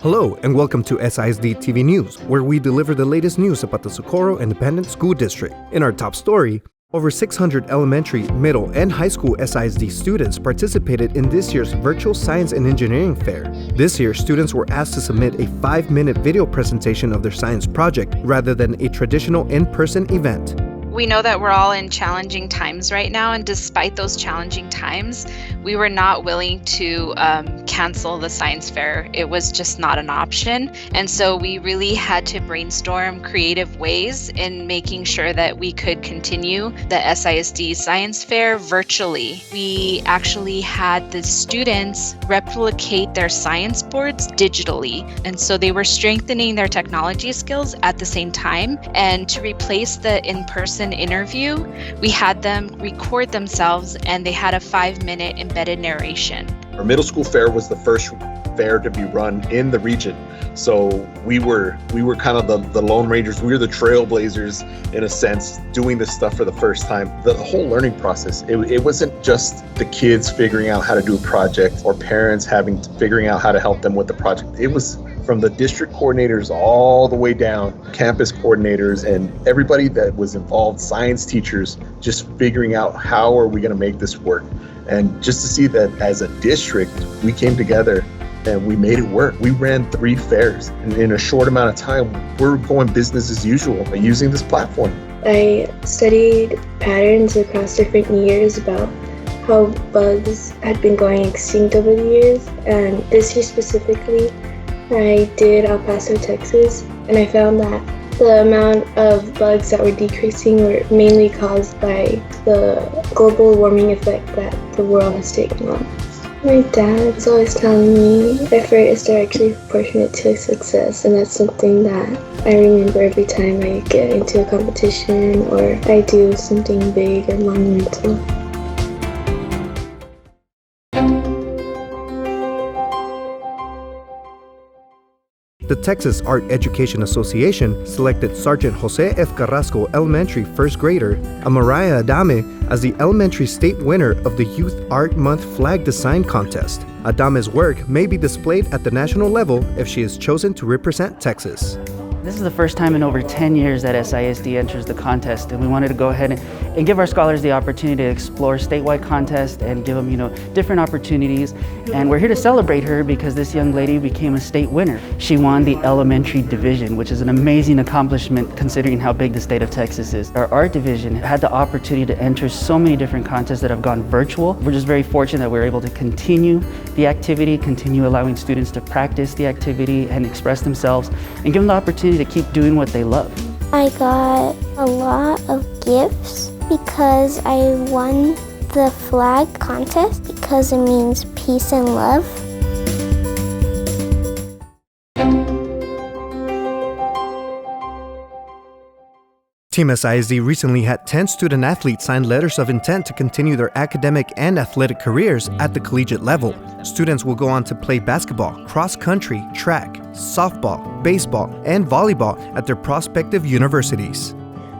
Hello and welcome to SISD TV News, where we deliver the latest news about the Socorro Independent School District. In our top story, over 600 elementary, middle, and high school SISD students participated in this year's Virtual Science and Engineering Fair. This year, students were asked to submit a 5-minute video presentation of their science project rather than a traditional in-person event. We know that we're all in challenging times right now, and despite those challenging times, we were not willing to cancel the science fair. It was just not an option. And so we really had to brainstorm creative ways in making sure that we could continue the SISD science fair virtually. We actually had the students replicate their science boards digitally. And so they were strengthening their technology skills at the same time. And to replace the in-person interview, we had them record themselves and they had a 5-minute embedded narration. Our middle school fair was the first fair to be run in the region. So we were kind of the Lone Rangers. We were the trailblazers in a sense, doing this stuff for the first time. The whole learning process, it wasn't just the kids figuring out how to do a project or parents figuring out how to help them with the project. It was from the district coordinators all the way down, campus coordinators, and everybody that was involved, science teachers, just figuring out how are we going to make this work. And just to see that as a district, we came together and we made it work. We ran 3 fairs, and in a short amount of time, we're going business as usual by using this platform. I studied patterns across different years about how bugs had been going extinct over the years, and this year specifically, I did El Paso, Texas, and I found that the amount of bugs that were decreasing were mainly caused by the global warming effect that the world has taken on. My dad is always telling me effort is directly proportionate to success, and that's something that I remember every time I get into a competition or I do something big or monumental. The Texas Art Education Association selected Sergeant Jose F. Carrasco Elementary first grader Amariah Adame as the elementary state winner of the Youth Art Month Flag Design Contest. Adame's work may be displayed at the national level if she is chosen to represent Texas. This is the first time in over 10 years that SISD enters the contest, and we wanted to go ahead and give our scholars the opportunity to explore statewide contests and give them, different opportunities. And we're here to celebrate her because this young lady became a state winner. She won the elementary division, which is an amazing accomplishment considering how big the state of Texas is. Our art division had the opportunity to enter so many different contests that have gone virtual. We're just very fortunate that we're able to continue the activity, continue allowing students to practice the activity and express themselves, and give them the opportunity to keep doing what they love. I got a lot of gifts because I won the flag contest because it means peace and love. Team SISD recently had 10 student athletes sign letters of intent to continue their academic and athletic careers at the collegiate level. Students will go on to play basketball, cross country, track, softball, baseball, and volleyball at their prospective universities.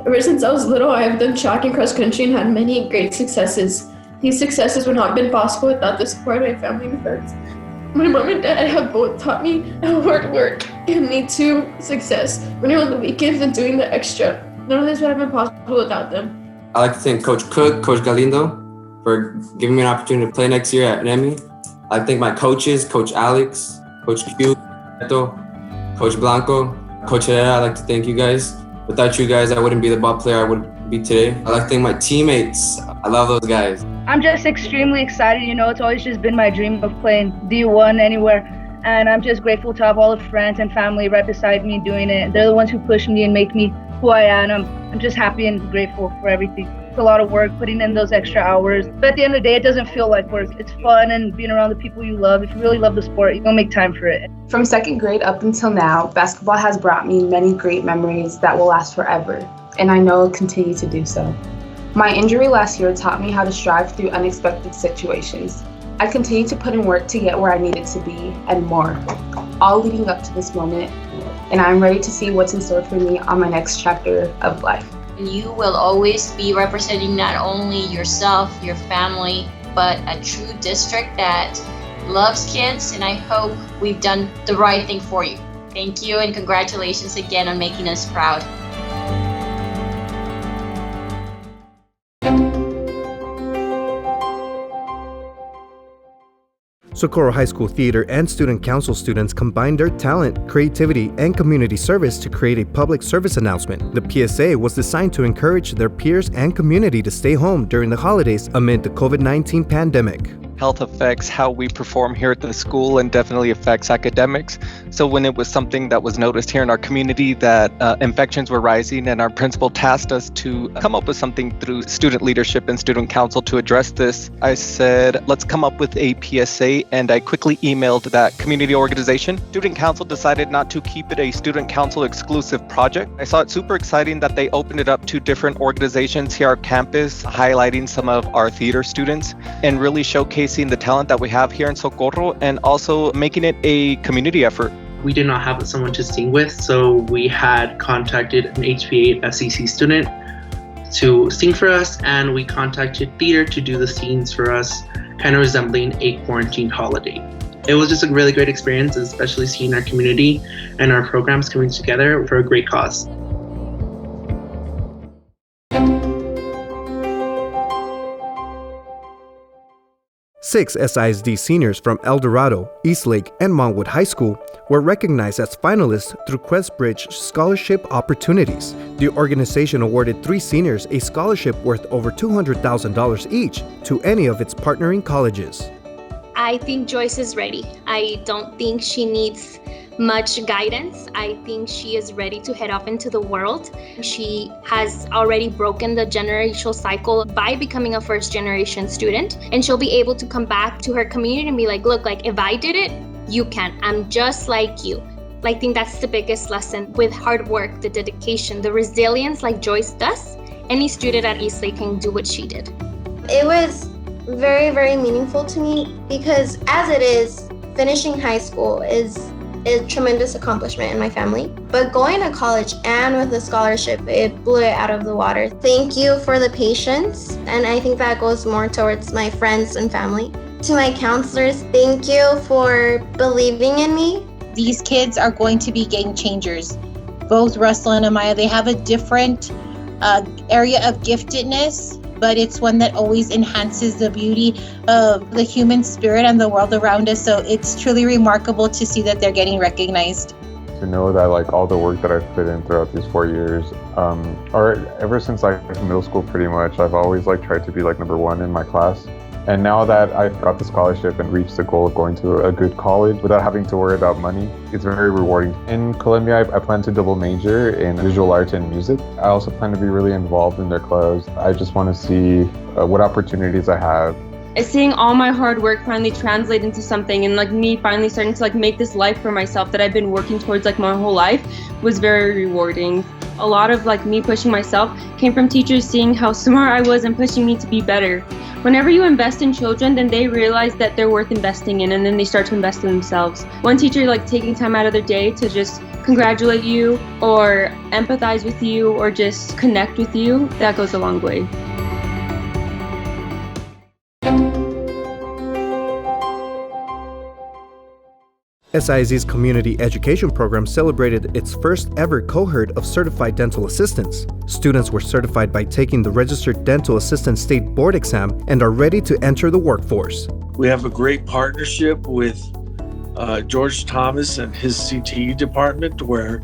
Ever since I was little, I have done track and cross country and had many great successes. These successes would not have been possible without the support of my family and friends. My mom and dad have both taught me how hard work can lead to success. Running on the weekends and doing the extra. None of this would have been possible without them. I'd like to thank Coach Cook, Coach Galindo, for giving me an opportunity to play next year at NEMI. I'd like to thank my coaches, Coach Alex, Coach Q, Coach Blanco, Coach Herrera. I'd like to thank you guys. Without you guys, I wouldn't be the ball player I would be today. I'd like to thank my teammates. I love those guys. I'm just extremely excited. It's always just been my dream of playing D1 anywhere. And I'm just grateful to have all the friends and family right beside me doing it. They're the ones who push me and make me who I am. I'm just happy and grateful for everything. It's a lot of work putting in those extra hours. But at the end of the day, it doesn't feel like work. It's fun and being around the people you love. If you really love the sport, you're gonna make time for it. From second grade up until now, basketball has brought me many great memories that will last forever, and I know it'll continue to do so. My injury last year taught me how to strive through unexpected situations. I continue to put in work to get where I needed to be and more, all leading up to this moment, and I'm ready to see what's in store for me on my next chapter of life. You will always be representing not only yourself, your family, but a true district that loves kids, and I hope we've done the right thing for you. Thank you, and congratulations again on making us proud. Socorro High School theater and student council students combined their talent, creativity, and community service to create a public service announcement. The PSA was designed to encourage their peers and community to stay home during the holidays amid the COVID-19 pandemic. Health affects how we perform here at the school and definitely affects academics. So when it was something that was noticed here in our community that infections were rising, and our principal tasked us to come up with something through student leadership and student council to address this, I said, let's come up with a PSA, and I quickly emailed that community organization. Student council decided not to keep it a student council exclusive project. I saw it super exciting that they opened it up to different organizations here on campus, highlighting some of our theater students and really showcasing the talent that we have here in Socorro, and also making it a community effort. We did not have someone to sing with, so we had contacted an HPA FCC student to sing for us, and we contacted theater to do the scenes for us, kind of resembling a quarantine holiday. It was just a really great experience, especially seeing our community and our programs coming together for a great cause. Six SISD seniors from Dorado, Eastlake, and Montwood High School were recognized as finalists through QuestBridge scholarship opportunities. The organization awarded 3 seniors a scholarship worth over $200,000 each to any of its partnering colleges. I think Joyce is ready. I don't think she needs much guidance. I think she is ready to head off into the world. She has already broken the generational cycle by becoming a first-generation student, and she'll be able to come back to her community and be like, look, like if I did it, you can. I'm just like you. I think that's the biggest lesson with hard work, the dedication, the resilience like Joyce does. Any student at Eastlake can do what she did. It was very, very meaningful to me because as it is, finishing high school is a tremendous accomplishment in my family. But going to college and with a scholarship, it blew it out of the water. Thank you for the patience, and I think that goes more towards my friends and family. To my counselors, thank you for believing in me. These kids are going to be game changers. Both Russell and Amaya, they have a different area of giftedness, but it's one that always enhances the beauty of the human spirit and the world around us. So it's truly remarkable to see that they're getting recognized. To know that like all the work that I've put in throughout these 4 years, or ever since like middle school pretty much, I've always like tried to be like number 1 in my class. And now that I've got the scholarship and reached the goal of going to a good college without having to worry about money, it's very rewarding. In Columbia, I plan to double major in visual arts and music. I also plan to be really involved in their clubs. I just want to see what opportunities I have. Seeing all my hard work finally translate into something, and like me finally starting to like make this life for myself that I've been working towards like my whole life was very rewarding. A lot of like me pushing myself came from teachers seeing how smart I was and pushing me to be better. Whenever you invest in children, then they realize that they're worth investing in, and then they start to invest in themselves. One teacher like taking time out of their day to just congratulate you or empathize with you or just connect with you, that goes a long way. SISD's community education program celebrated its first ever cohort of certified dental assistants. Students were certified by taking the Registered Dental Assistant State Board exam and are ready to enter the workforce. We have a great partnership with George Thomas and his CTE department, where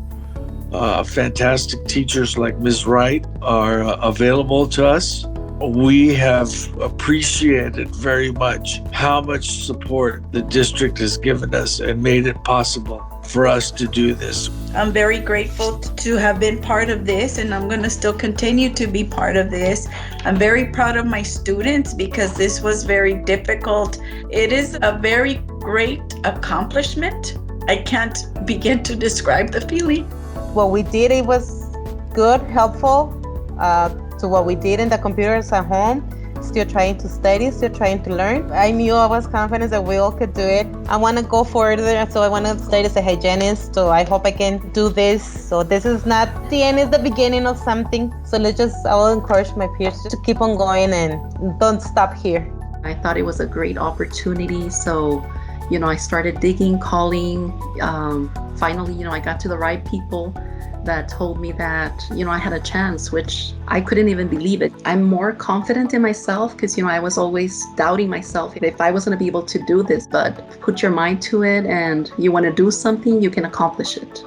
fantastic teachers like Ms. Wright are available to us. We have appreciated very much how much support the district has given us and made it possible for us to do this. I'm very grateful to have been part of this, and I'm going to still continue to be part of this. I'm very proud of my students because this was very difficult. It is a very great accomplishment. I can't begin to describe the feeling. What we did, it was good, helpful. To what we did in the computers at home, still trying to study, still trying to learn. I knew I was confident that we all could do it. I want to go further, so I want to study as a hygienist, so I hope I can do this. So this is not the end, it's the beginning of something. So I will encourage my peers to keep on going and don't stop here. I thought it was a great opportunity, so I started digging, calling. Finally, I got to the right people that told me that, I had a chance, which I couldn't even believe it. I'm more confident in myself because, I was always doubting myself if I was going to be able to do this. But put your mind to it, and you want to do something, you can accomplish it.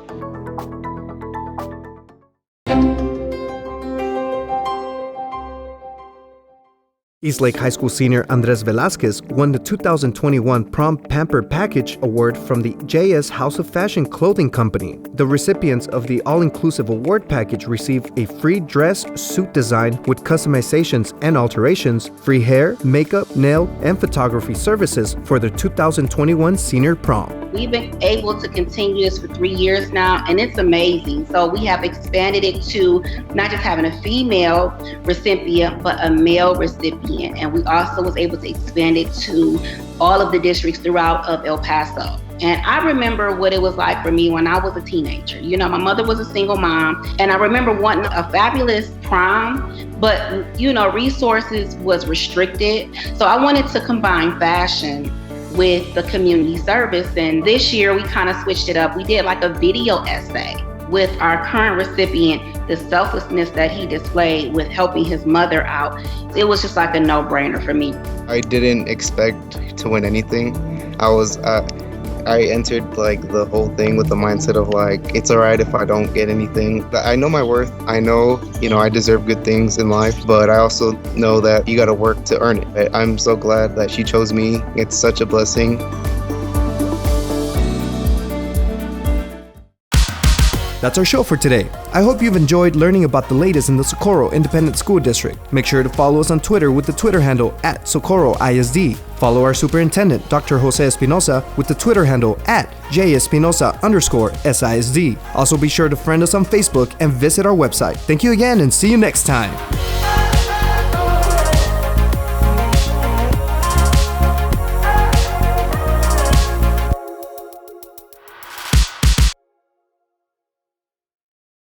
Eastlake High School senior Andres Velasquez won the 2021 Prom Pamper Package award from the JS House of Fashion Clothing Company. The recipients of the all-inclusive award package receive a free dress suit design with customizations and alterations, free hair, makeup, nail, and photography services for their 2021 senior prom. We've been able to continue this for 3 years now, and it's amazing. So we have expanded it to not just having a female recipient, but a male recipient. And we also was able to expand it to all of the districts throughout of El Paso. And I remember what it was like for me when I was a teenager. My mother was a single mom, and I remember wanting a fabulous prom, but, resources was restricted. So I wanted to combine fashion with the community service. And this year we kind of switched it up. We did like a video essay with our current recipient, the selflessness that he displayed with helping his mother out. It was just like a no-brainer for me. I didn't expect to win anything. I entered like the whole thing with the mindset of like, it's all right if I don't get anything. I know my worth. I know, I deserve good things in life, but I also know that you got to work to earn it. I'm so glad that she chose me. It's such a blessing. That's our show for today. I hope you've enjoyed learning about the latest in the Socorro Independent School District. Make sure to follow us on Twitter with the Twitter handle @SocorroISD. Follow our superintendent, Dr. Jose Espinosa, with the Twitter handle @JEspinosa_SISD. Also be sure to friend us on Facebook and visit our website. Thank you again and see you next time.